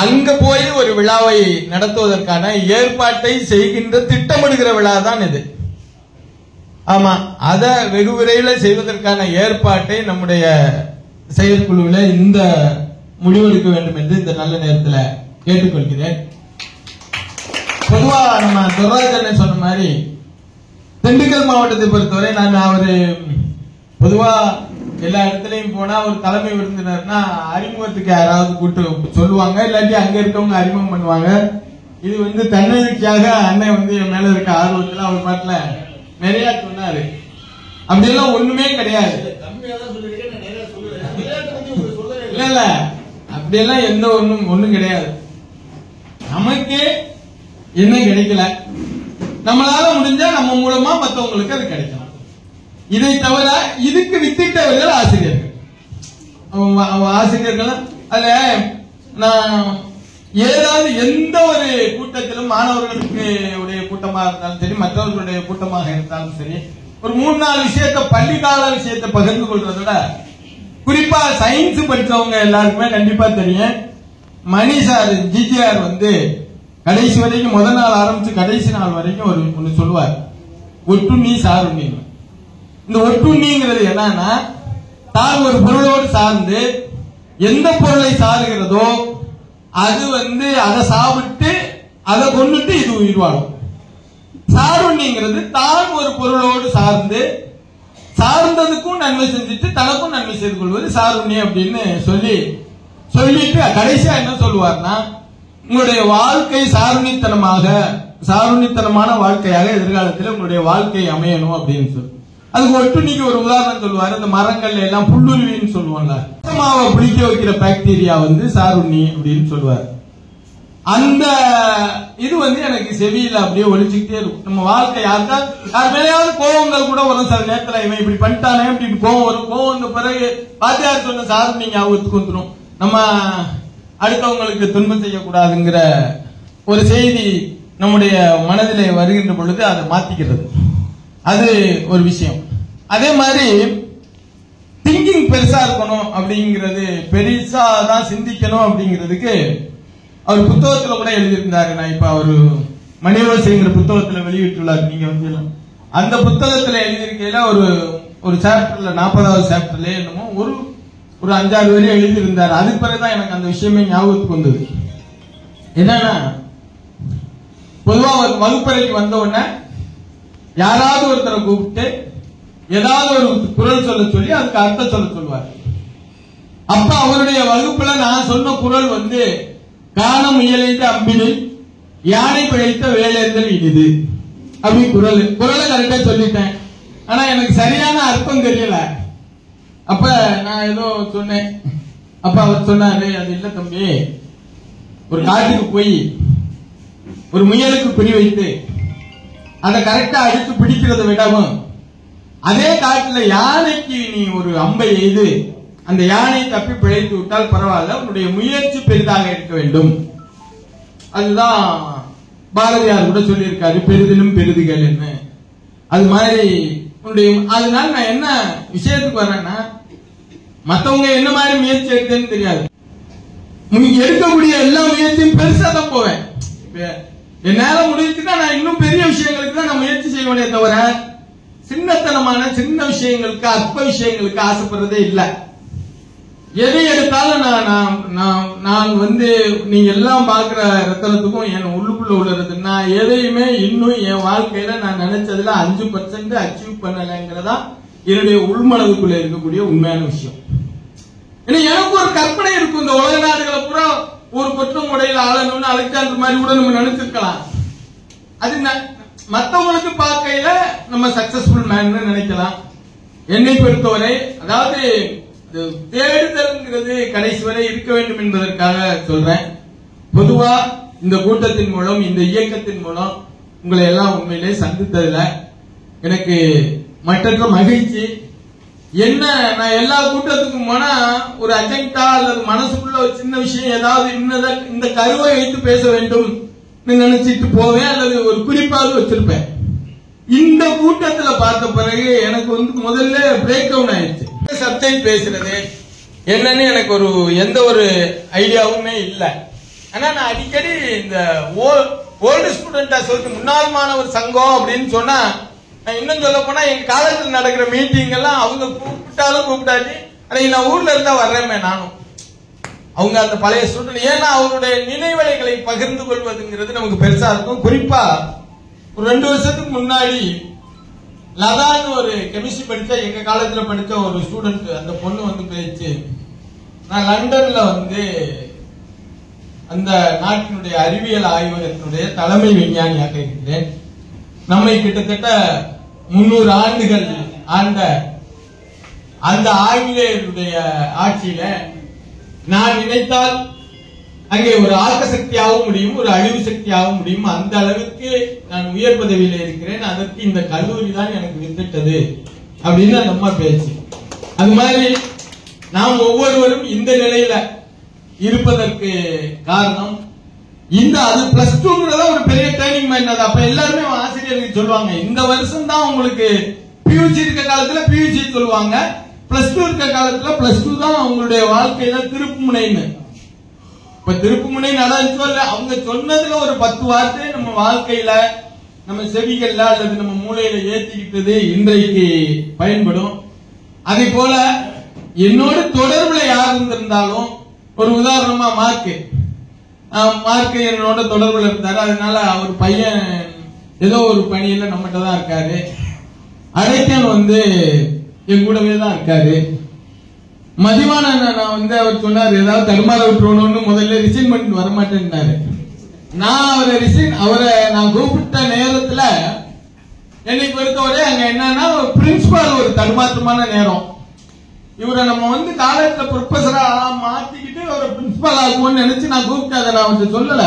அங்க போய் ஒரு விழாவை நடத்துவதற்கான ஏற்பாட்டை செய்கின்ற திட்டமிடுகிற விழா தான் இது. ஆமா, அத வெகு விரைவில் செய்வதற்கான ஏற்பாட்டை நம்முடைய செயற்குழுவில் இந்த முடிவெடுக்க வேண்டும் என்று இந்த நல்ல நேரத்தில் கேட்டுக்கொள்கிறேன். பொதுவா நம்ம துர்ராஜன் சொன்ன மாதிரி திண்டுக்கல் மாவட்டத்தை பொறுத்தவரை நான் அவரு பொதுவா எல்லா இடத்துலயும் போனா ஒரு தலைமை விருந்தினர்னா அறிமுகத்துக்கு யாராவது கூட்டு சொல்லுவாங்க, இல்லாட்டி அங்க இருக்கவங்க அறிமுகம் பண்ணுவாங்க. இது வந்து தன்னெழுச்சியாக அண்ணன் வந்து என் மேல இருக்க ஆர்வத்துல அவர் பாட்டுல நிறைய சொன்னாரு. அப்படியெல்லாம் ஒண்ணுமே கிடையாது. இல்ல இல்ல அப்படியெல்லாம் எந்த ஒண்ணும் கிடையாது. நமக்கே என்ன கிடைக்கல, நம்மளால முடிஞ்சா நம்ம மூலமா மற்றவங்களுக்கு அது கிடைக்கும். இதை தவிர இதுக்கு வித்திட்டவர்கள் ஆசிரியர்கள். ஆசிரியர்கள் அதுல நான் ஏதாவது எந்த ஒரு கூட்டத்திலும் மாணவர்களுக்கு உடைய கூட்டமாக இருந்தாலும் சரி, மற்றவர்களுடைய கூட்டமாக இருந்தாலும் சரி, ஒரு 3-4 விஷயத்த பள்ளிக்கால விஷயத்தை பகிர்ந்து கொள்றத விட குறிப்பா சயின்ஸ் படிச்சவங்க எல்லாருக்குமே கண்டிப்பா தெரியும். மணி சார் ஜிஜிஆர் வந்து கடைசி வரைக்கும் முதல் நாள் ஆரம்பிச்சு கடைசி நாள் வரைக்கும் ஒன்னு சொல்லுவார், ஒட்டுண்ணி சாருண்ணி. இந்த ஒட்டுண்ணிங்கிறது என்னன்னா, தான் ஒரு பொருளோடு சார்ந்து எந்த பொருளை சாருகிறதோ அது வந்து அதை சாப்பிட்டு அதை கொண்டுட்டு இது உயிர் வாழும். சாருண்ணிங்கிறது தான் ஒரு பொருளோடு சார்ந்து சார்ந்ததுக்கும் நன்மை செஞ்சுட்டு தனக்கும் நன்மை செய்து கொள்வது சாருண்ணி அப்படின்னு சொல்லிட்டு கடைசியா என்ன சொல்லுவார்னா, உங்களுடைய வாழ்க்கை சாருண்ணித்தனமான வாழ்க்கையாக எதிர்காலத்தில் உங்களுடைய வாழ்க்கை அமையணும் அப்படின்னு சொல்லி அதுக்கு ஒட்டுண்ணிக்கு ஒரு உதாரணம் சொல்லுவாரு. இந்த மரங்கள்ல எல்லாம் புல்லுருவின்னு சொல்லுவோம்ல, மாவை புளிக்க வைக்கிற பாக்டீரியா வந்து சாருண்ணி அப்படின்னு சொல்லுவாரு. அந்த இது வந்து எனக்கு செவியில அப்படியே ஒழிச்சுக்கிட்டே இருக்கும். நம்ம வாழ்க்கை யார் மேலேயாவது கோவங்கள் கூட வரும். சில நேரத்தில் இவன் இப்படி பண்ணிட்டானே இப்படி கோவம் வரும். கோவம் வந்த பிறகு பாத்தியார் சொன்ன சாருண்ணி ஞாபகத்துக்கு வந்துடும். நம்ம அடுத்தவங்களுக்கு துன்பம் செய்யக்கூடாதுங்கிற ஒரு செய்தி நம்முடைய மனதிலே வருகின்ற பொழுது அதை மாத்திக்கிறது. அது ஒரு விஷயம். அதே மாதிரி திங்கிங் பெருசா இருக்கணும் அப்படிங்கிறது, பெருசா தான் சிந்திக்கணும் அப்படிங்கிறதுக்கு அவர் புத்தகத்துல கூட எழுதியிருந்தாரு. நான் இப்ப அவரு மணியோசைங்கிற புத்தகத்துல வெளியிட்டுள்ளார். நீங்க வந்து அந்த புத்தகத்துல எழுதியிருக்கையில ஒரு சாப்டர்ல 40வது சாப்டர்ல என்னமோ ஒரு 5-6 வரையும் எழுதியிருந்தார். அதுக்கு பிறகுதான் எனக்கு அந்த விஷயமே ஞாபகத்துக்கு வந்தது. என்னன்னா, பொதுவா வகுப்பறைக்கு வந்த உடனே யாராவது ஒருத்தரை கூப்பிட்டு ஏதாவது ஒரு குரல் சொல்ல சொல்லி அதுக்கு அர்த்தம் சொல்லுவார். அப்ப அவருடைய வகுப்புல நான் சொன்ன குரல் வந்து, காண முயலைந்த அம்பினில் யானை பிழைத்த வேலேந்தல் இனிது அப்படி குரலை கரெக்டா சொல்லிட்டேன். ஆனா எனக்கு சரியான அர்த்தம் தெரியல. அப்ப நான் ஏதோ சொன்னேன். அப்ப அவர் சொன்னாரு, அது இல்ல தம்பி, ஒரு காட்டுக்கு போய் ஒரு முயலுக்கு குறி வைத்து அதை கரெக்டா அடித்து பிடிக்கிறத விடவும் அதே காட்டுல யானைக்கு நீ ஒரு அம்பை எய்து அந்த யானை தப்பி பிழைத்து விட்டால் பரவாயில்ல, உன்னுடைய முயற்சி பெரிதாக இருக்க வேண்டும். அதுதான் பாரதியார் கூட சொல்லியிருக்காரு, பெரிதிலும் பெரிதுகள் என்ன. அது மாதிரி அதனால நான் என்ன விஷயத்துக்கு வர்றேன்னா, மத்தவங்க என்ன மாதிரி முயற்சி எடுத்தேன்னு தெரியாது. எடுக்கக்கூடிய எல்லா முயற்சியும் பெருசா தான் போவேன். என்னால முடிஞ்சுன்னா நான் இன்னும் பெரிய விஷயங்களுக்கு தான் நான் முயற்சி செய்வேனே தவிர சின்னத்தனமான சின்ன விஷயங்களுக்கு அற்ப விஷயங்களுக்கு ஆசைப்படுறதே இல்லை. எதை எடுத்தாலும் நான் வந்து நீங்க எல்லாம் பாக்குற ரத்தனத்துக்கும் என் உள்ளுக்குள்ள உள்ளது நான் எதையுமே இன்னும் என் வாழ்க்கையில நான் நினைச்சதுல 5% அச்சீவ் பண்ணலைங்கிறதா என்னுடைய உள்மனதுக்குள்ள இருக்கக்கூடிய உண்மையான விஷயம். ஏன்னா எனக்கு ஒரு கற்பனை இருக்கும், இந்த உலக நாடுகளை பூரா ஒரு கொற்ற முறையில் ஆளணும்னு அலெக்சாண்டர் மாதிரி கூட நம்ம நினைச்சிருக்கலாம். அது மற்றவங்களுக்கு பார்க்கையில நம்ம சக்சஸ்ஃபுல் மேன் நினைக்கலாம். என்னை பொறுத்தவரை அதாவது தேடுதல்ங்கிறது கடைசி வரை இருக்க வேண்டும் என்பதற்காக சொல்றேன். பொதுவா இந்த கூட்டத்தின் மூலம் இந்த இயக்கத்தின் மூலம் உங்களை எல்லாம் உண்மையிலே சந்தித்ததுல எனக்கு மற்றற்ற மகிழ்ச்சி. என்ன நான் எல்லா கூட்டத்துக்கும் போனா ஒரு அஜெண்டா அல்லது மனசுக்குள்ள ஒரு சின்ன விஷயம் ஏதாவது இந்த கருவை வைத்து பேச வேண்டும் நினைச்சிட்டு போவேன் அல்லது ஒரு குறிப்பாக வச்சிருப்பேன். இந்த கூட்டத்துல பார்த்த பிறகு எனக்கு வந்து முதல்ல பிரேக் டவுன் ஆயிடுச்சு. சப்ஜெக்ட் பேசுறது என்னன்னு எனக்கு எந்த ஒரு ஐடியாவுமே இல்லை. ஆனா நான் அடிக்கடி இந்த ஓல்டு ஸ்டூடெண்டா சொல்லிட்டு முன்னாள் மாணவர் சங்கம் அப்படின்னு சொன்னா இன்னும் சொல்ல போனா எங்க காலேஜில் நடக்கிற மீட்டிங் எல்லாம் அவங்க கூப்பிட்டாலும் கூப்பிட்டாச்சு அன்னைக்கு நான் ஊர்ல இருந்தா வர்றேன் நானும். அவங்க அந்த பழைய ஸ்டூடெண்ட் ஏன்னா அவருடைய நினைவலைகளை பகிர்ந்து கொள்வதுங்கிறது நமக்கு பெருசா இருக்கும். குறிப்பா ஒரு 2 வருஷத்துக்கு முன்னாடி லதான்னு ஒரு கெமிஸ்ட்ரி படிச்ச எங்க காலேஜ்ல படிச்ச ஒரு ஸ்டூடெண்ட் அந்த பொண்ணு வந்து பேச்சு நான் லண்டன்ல வந்து அந்த நாட்டினுடைய அறிவியல் ஆய்வகத்தினுடைய தலைமை விஞ்ஞானியாக இருக்கிறேன். நம்மை கிட்டத்தட்ட 300 ஆண்டுகள் ஆண்ட அந்த ஆங்கிலேயருடைய ஆட்சியில நான் நினைத்தால் அங்கே ஒரு ஆக்க சக்தியாகவும் முடியும், ஒரு அழிவு சக்தியாகவும் முடியும். அந்த அளவிற்கு நான் உயர் பதவியில இருக்கிறேன். அதற்கு இந்த கல்லூரி தான் எனக்கு வித்திட்டது அப்படின்னு நம்ம பேச்சு. அது மாதிரி நாம் ஒவ்வொருவரும் இந்த நிலையில இருப்பதற்கு காரணம் இந்த அது +2 ஒரு பெரிய டேர்னிங் பாயிண்ட். அப்ப எல்லாருமே ஆசிரியர்கள் சொல்லுவாங்க இந்த வருஷம் தான் உங்களுக்கு பியூசி இருக்க காலத்துல பியூசி சொல்லுவாங்க, +2 இருக்க காலத்துல +2 தான் உங்களுடைய வாழ்க்கையில திருப்பு முனைன்னு. இப்ப திருப்பு முனை நடந்துச்சோ இல்ல அவங்க சொன்னதுல ஒரு 10 வார்த்தை நம்ம வாழ்க்கையில நம்ம செவிகள்ல அல்லது நம்ம மூளையில ஏற்றிக்கிட்டது இன்றைக்கு பயன்படும். அதே போல என்னோட தொடர்புல யார் இருந்திருந்தாலும் ஒரு உதாரணமா மார்க் என்னோட தொடர்புல இருந்தாரு. அதனால அவர் பையன் ஏதோ ஒரு பணியில நம்மகிட்ட தான் இருக்காரு. அடைக்கன் வந்து என் கூடவே தான் இருக்காரு. மதிவான நான் வந்து அவர் சொன்னார் ஏதாவது தடுமாற விட்டுறணும்னு முதல்ல ரிசைன் பண்ணிட்டு வரமாட்டேன்னாரு. நான் அவரை நான் கூப்பிட்ட நேரத்துல என்னை பொறுத்தவரை அங்க என்னன்னா பிரின்சிபால் ஒரு தடுமாற்றமான நேரம். இவரை நம்ம வந்து காலேஜ்ல ப்ரொஃபஸரா மாத்திக்கிட்டு ஒரு பிரின்சிபால் ஆகும்னு நினைச்சு நான் கூப்பிட்டு அதை நான் வந்து சொல்லல.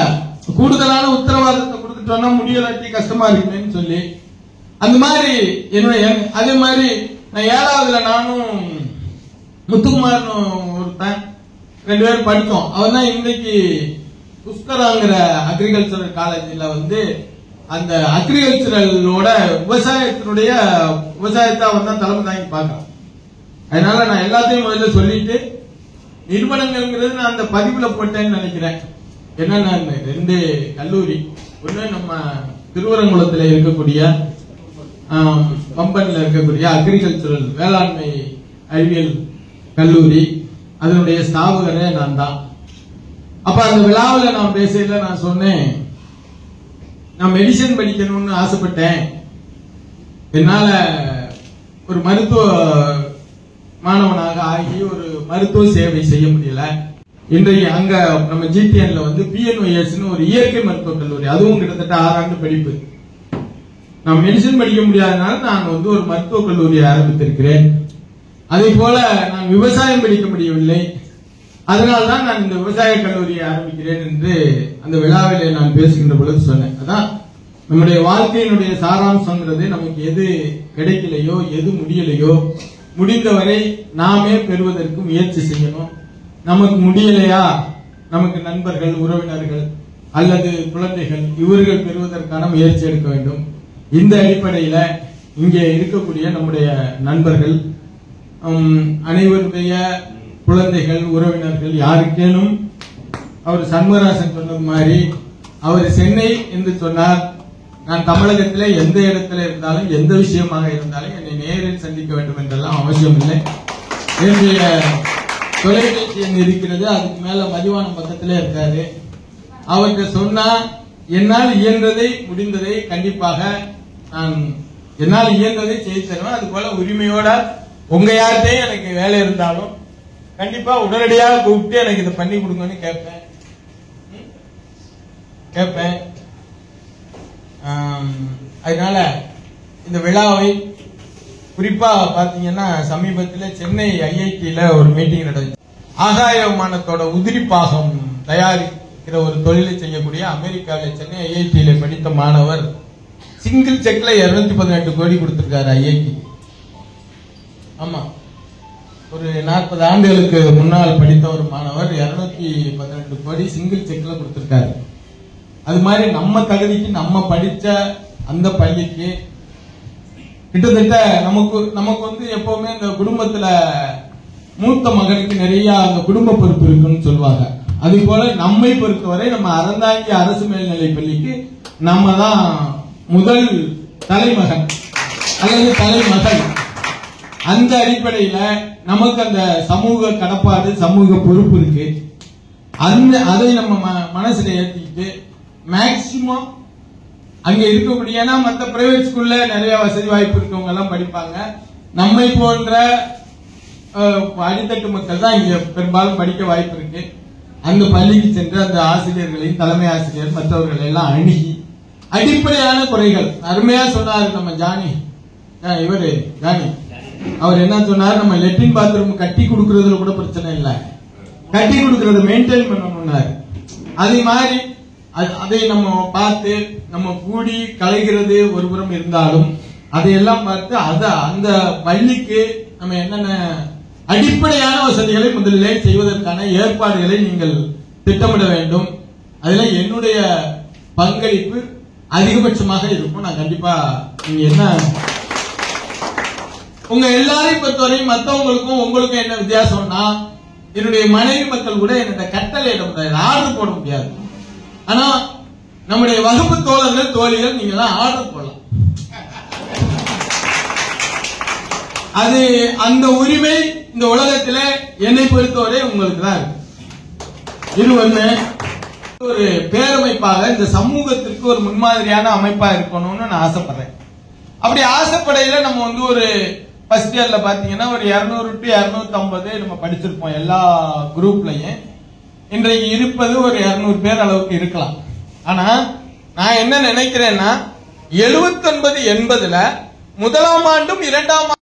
கூடுதலான உத்தரவாதத்தை கொடுத்துட்டோம்னா முடியலாட்டி கஷ்டமா இருக்குன்னு சொல்லி அந்த மாதிரி என்னுடைய அதே மாதிரி நான் 7வதுல நானும் முத்துக்குமார் ஒருத்தன் 2 பேரும் படித்தோம். அவன் தான் இன்னைக்கு புஷ்கராங்கிற அக்ரிகல்ச்சரல் காலேஜில் வந்து அந்த அக்ரிகல்ச்சரலோட விவசாயத்தை அவன் தான் தலைமை தாங்கி பார்க்கலாம். அதனால நான் எல்லாத்தையும் முதல்ல சொல்லிட்டு நிறுவனங்கள்ங்கிறது நான் அந்த பதிவுல போட்டேன்னு நினைக்கிறேன். ஏன்னா நான் 2 கல்லூரி, ஒண்ணு நம்ம திருவரங்குளத்தில் இருக்கக்கூடிய பம்பன்ல இருக்கக்கூடிய அக்ரிகல்ச்சரல் வேளாண்மை அறிவியல் கல்லூரி, அதனுடைய ஸ்தாபகரே நான் தான். அப்ப அந்த விழாவில் நான் பேசல நான் சொன்னேன் நான் மெடிசன் படிக்கணும்னு ஆசைப்பட்டேன். என்னால ஒரு மருத்துவ மாணவனாக ஆகி ஒரு மருத்துவ சேவை செய்ய முடியல. இன்றைக்கு அங்க நம்ம ஜிடிஎன்ல வந்து பிஎன்ஒஎஸ் ஒரு இயற்கை மருத்துவ கல்லூரி, அதுவும் கிட்டத்தட்ட 6 ஆண்டு படிப்பு. நான் மெடிசன் படிக்க முடியாதனால நான் வந்து ஒரு மருத்துவ கல்லூரியை ஆரம்பித்திருக்கிறேன். அதே போல நான் விவசாயம் படிக்க முடியவில்லை, அதனால்தான் நான் இந்த விவசாய கல்லூரியை ஆரம்பிக்கிறேன் என்று அந்த விழாவிலே நான் பேசுகின்ற பொழுது சொன்னேன். அதான் நம்முடைய வாழ்க்கையினுடைய சாராம்சங்கிறது நமக்கு எது கிடைக்கலையோ எது முடியலையோ முடிந்தவரை நாமே பெறுவதற்கு முயற்சி செய்யணும். நமக்கு முடியலையா நமக்கு நண்பர்கள், உறவினர்கள் அல்லது குழந்தைகள் இவர்கள் பெறுவதற்கான முயற்சி எடுக்க வேண்டும். இந்த அடிப்படையில இங்கே இருக்கக்கூடிய நம்முடைய நண்பர்கள் அனைவருடைய குழந்தைகள், உறவினர்கள் யாருக்கேனும் அவர் சண்முகராசன் சொன்னது மாதிரி அவர் சென்னை என்று சொன்னார். நான் தமிழகத்திலே எந்த இடத்துல இருந்தாலும் எந்த விஷயமாக இருந்தாலும் என்னை நேரில் சந்திக்க வேண்டும் என்றெல்லாம் அவசியம் இல்லை. என்னுடைய தொலைபேசி எண் இருக்கிறது, அதுக்கு மேல மதிவானம் பக்கத்திலே இருக்காரு. அவர்கிட்ட சொன்னா என்னால் இயன்றதை முடிந்ததை கண்டிப்பாக நான் என்னால் இயன்றதை செய்து தருவேன். அது போல உரிமையோட உங்க யார்கிட்டையும் எனக்கு வேலை இருந்தாலும் கண்டிப்பா உடனடியாக கூப்பிட்டு எனக்கு இதை பண்ணி கொடுங்கன்னு கேட்பேன். அதனால இந்த விழாவை குறிப்பா பாத்தீங்கன்னா சமீபத்தில் சென்னை ஐஐடியில ஒரு மீட்டிங் நடந்துச்சு. ஆகாய விமானத்தோட உதிரி பாகம் தயாரிக்கிற ஒரு தொழிலை செய்யக்கூடிய அமெரிக்காவில் சென்னை ஐஐடியில படித்த மாணவர் சிங்கிள் செக்ல 218 கோடி கொடுத்திருக்காரு ஐஐடி. ஆமா, ஒரு 40 ஆண்டுகளுக்கு முன்னால் படித்த ஒரு மாணவர் 218 கோடி சிங்கிள் செக்ல கொடுத்திருக்காரு. அது மாதிரி நம்ம தகுதிக்கு நம்ம படிச்ச அந்த பள்ளிக்கு கிட்டத்தட்ட நமக்கு வந்து எப்பவுமே இந்த குடும்பத்துல மூத்த மகனுக்கு நிறைய அந்த குடும்ப பொறுப்பு இருக்குன்னு சொல்லுவாங்க. அது போல நம்மை பொறுத்தவரை நம்ம அறந்தாங்கி அரசு மேல்நிலை பள்ளிக்கு நம்ம தான் முதல் தலைமகன் அல்லது தலைமகள். அந்த அடிப்படையில நமக்கு அந்த சமூக கடப்பாடு சமூக பொறுப்பு இருக்கு. அதை நம்ம மனசுல ஏற்றிக்கிட்டு மேக்சிமம் அங்க இருக்கக்கூடிய, ஏன்னா மற்ற பிரைவேட் ஸ்கூல்ல நிறைய வசதி வாய்ப்பு இருக்கவங்க எல்லாம் படிப்பாங்க. நம்மை போன்ற அடித்தட்டு மக்கள் தான் இங்க பெரும்பாலும் படிக்க வாய்ப்பு இருக்கு. அந்த பள்ளிக்கு சென்று அந்த ஆசிரியர்களையும் தலைமை ஆசிரியர் மற்றவர்களை எல்லாம் அணுகி அடிப்படையான குறைகள் அருமையா சொன்னாரு நம்ம ஜானி. அவர் என்ன சொன்னார், நம்ம லெட்ரின் பாத்ரூம் கட்டி கொடுக்கறதுல கூட பிரச்சனை இல்லை, கட்டி கொடுக்கறத மெயின்டைன் பண்ணணும்னாரு. அதே மாதிரி அதை நம்ம பார்த்து நம்ம கூடி கலைகிறது ஒரு புறம் இருந்தாலும் அதையெல்லாம் பார்த்து அந்த பள்ளிக்கு நம்ம என்னென்ன அடிப்படையான வசதிகளை முதலிலே செய்வதற்கான ஏற்பாடுகளை நீங்கள் திட்டமிட வேண்டும். அதுல என்னுடைய பங்களிப்பு அதிகபட்சமாக இருக்கும். நான் கண்டிப்பா நீங்க என்ன உங்க எல்லாரையும் பொறுத்தவரையும் மற்றவங்களுக்கும் உங்களுக்கும் என்ன வித்தியாசம்னா, என்னுடைய மனைவி மக்கள் கூட என்னோட கட்டளையிட முடியாது, ஆர்டர் போட முடியாது. ஆனா நம்முடைய வகுப்பு தோழர்கள் தோழிகள் நீங்க தான் ஆர்டர் போடலாம். அது அந்த உரிமை இந்த உலகத்துல என்னை பொறுத்தவரை உங்களுக்கு தான் இருக்கு. இது ஒண்ணு. ஒரு பேரமைப்பாக இந்த சமூகத்திற்கு ஒரு முன்மாதிரியான அமைப்பா இருக்கணும்னு நான் ஆசைப்படுறேன். அப்படி ஆசைப்படையில நம்ம வந்து ஒரு ஃபர்ஸ்ட் இயர்ல பாத்தீங்கன்னா ஒரு 200 to 250 நம்ம படிச்சிருப்போம் எல்லா குரூப்லயும். இன்றைக்கு இருப்பது ஒரு 200 பேர் அளவுக்கு இருக்கலாம். ஆனா நான் என்ன நினைக்கிறேன்னா 79-80 முதலாம் ஆண்டும் 2ஆம்